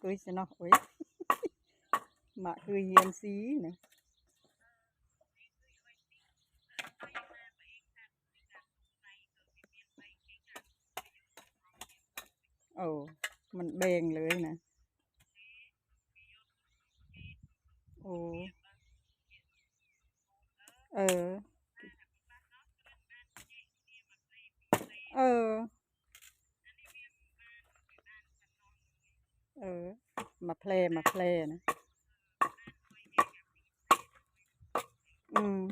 tôi sẽ nó ôi mà cười hiền xí nè ồ mình bèn lưỡi nè ồ ờ ờ ờ mà play nè ừ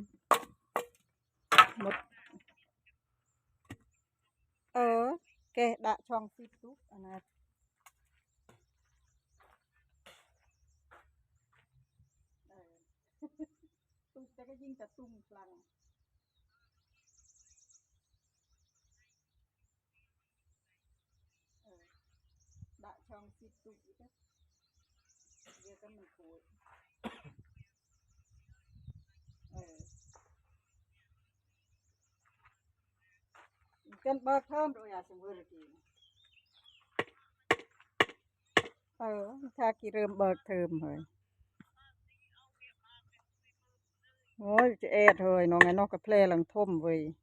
một cái đã trong YouTube anh này tung cái dinh cả tung lằng đã trong YouTube đó giờ cái mình cùi cái bơ thơm rồi à xem vừa kì tha kì rơm bơ thơm rồi ôi chị thôi nó nghe nó cái play lần thôm vậy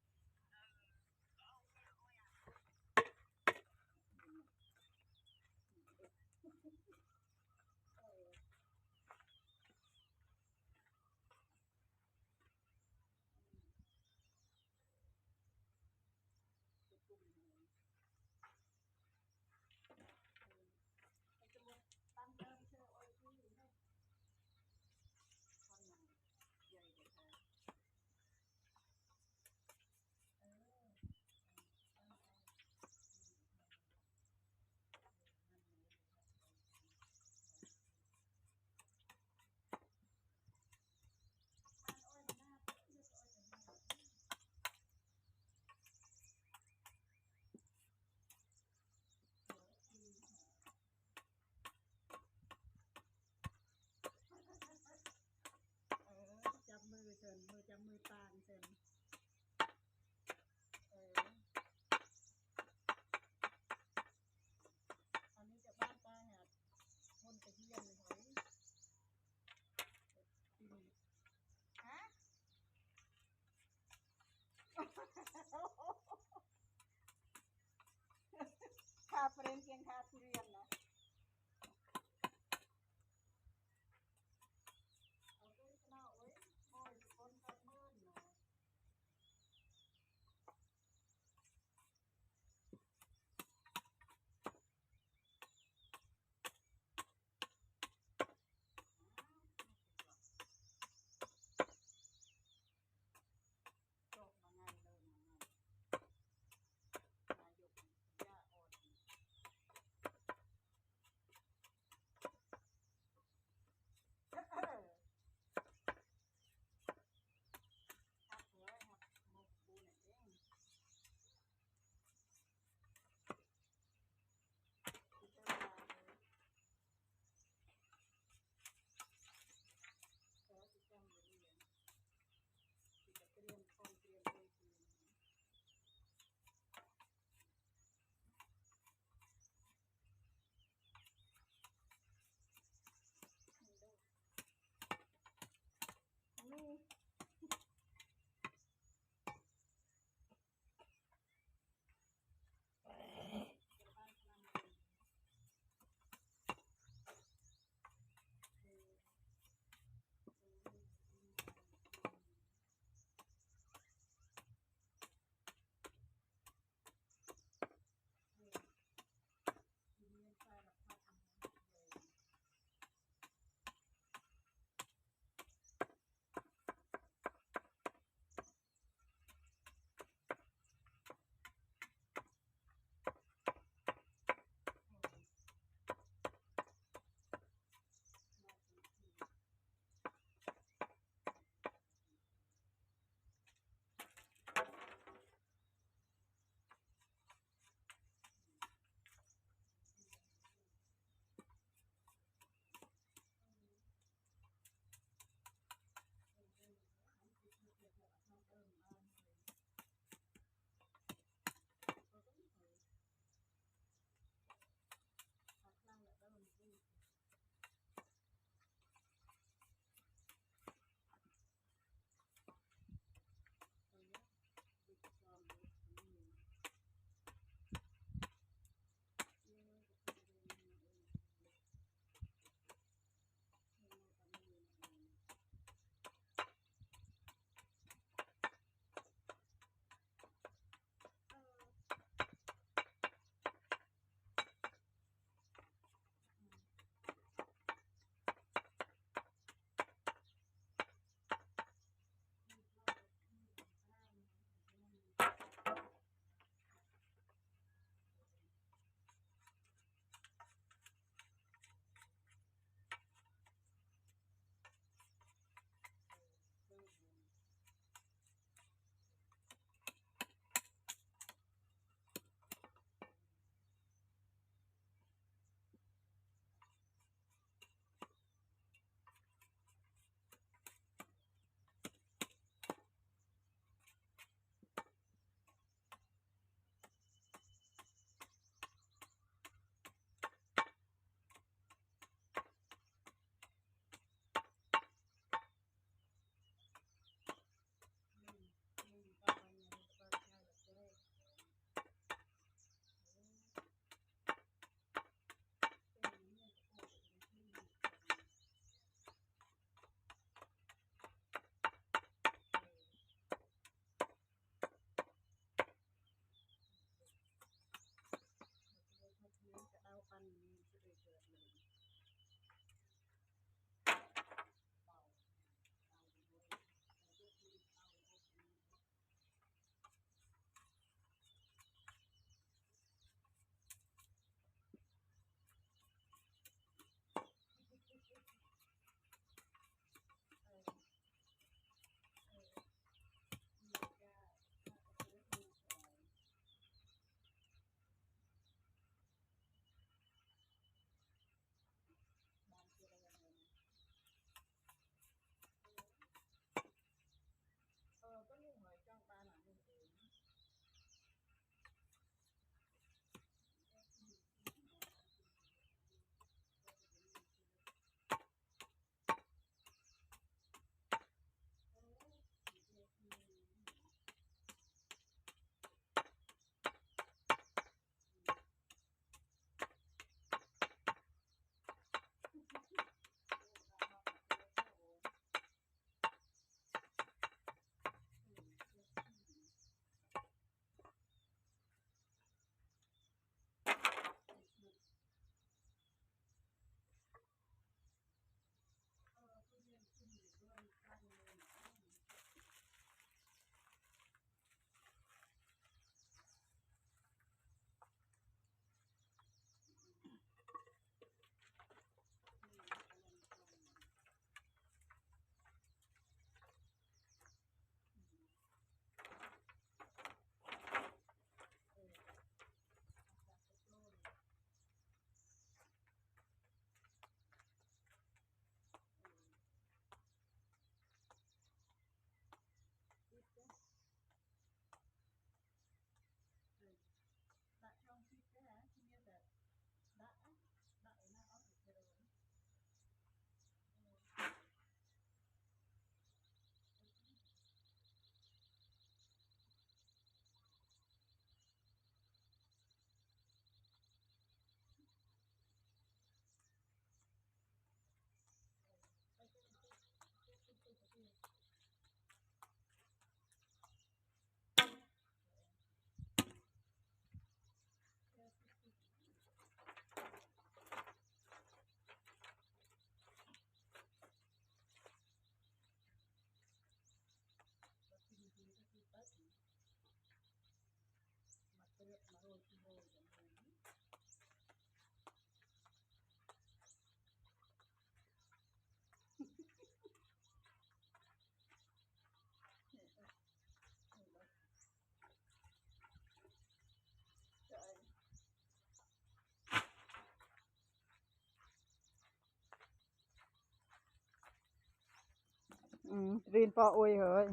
rin po ôi hỡi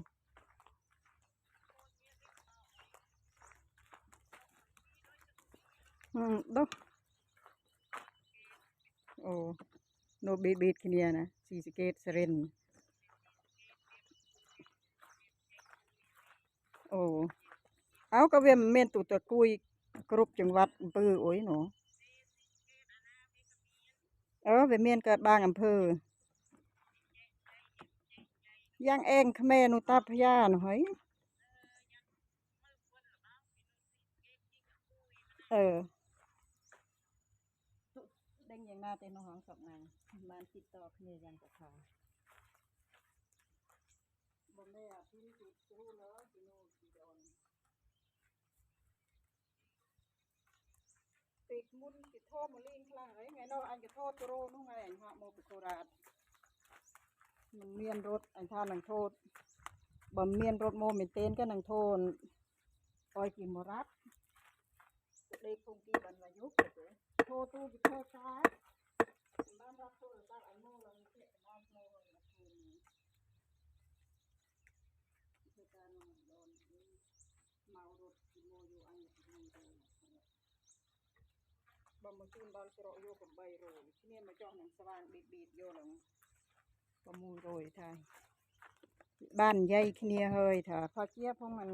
đó ồ nó bịt bịt kia nè xì xì kết seren ồ áo có viên men tụ tụt cùi cướpจังหวัดอำเภอโอ้ยหนูvề miềnเกิดบางอำเภอย่างเองขแม่หนูตาพยาหนูเฮ้ยเออเด้งอย่างหน้าเต้นน้องหองสองนางมันติดต่อขแม่ยังกับเขาบ่แม่พี่ติดรู้แล้วพี่โน่พี่ดอนติดมุนติดโทษมาลิงคลางไงเนาะอันจะโทษตัวโรนู่นไงอันฮะโมปิโคราชมันเมียนรถอันท่านังโทษบ่เมียนรถโมเมนเต้นก็นังโทษปอยกิมรัดเด็กคงกีบันวายุกเลยโทษตู้กิโทษช้าบ้านรับโทษบ้านอันโมเราเสียบ้านโมเราคืนคือการโดนเมารถกิโมอยู่อันนี้มันโดนบ่มาคืนบ้านสระโยกับใบโรยที่นี่มาจ้องหนังสว่างบีดโยหนังก็มูโรยไทยบ้านใหญ่ขี้เนียเฮยถ้าพอเจี๊ยบพวกมัน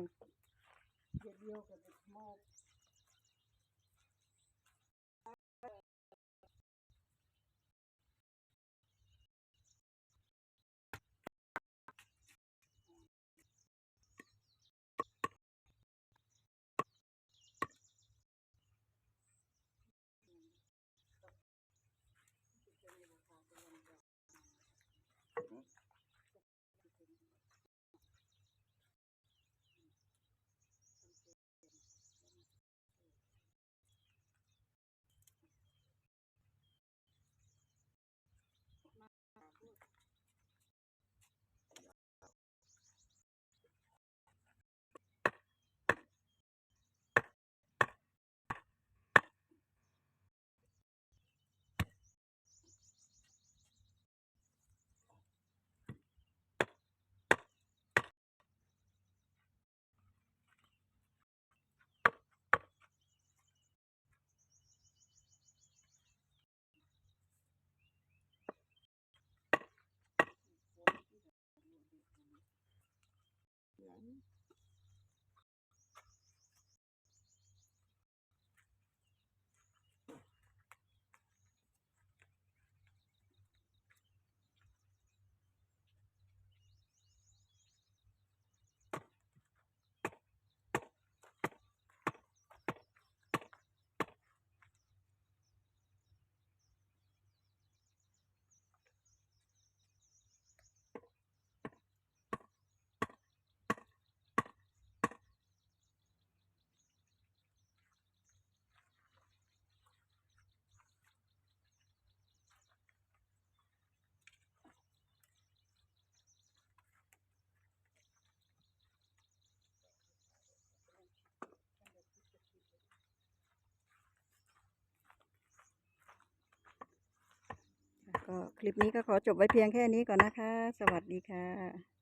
เดียวกับโมกก็คลิปนี้ก็ขอจบไว้เพียงแค่นี้ก่อนนะคะสวัสดีค่ะ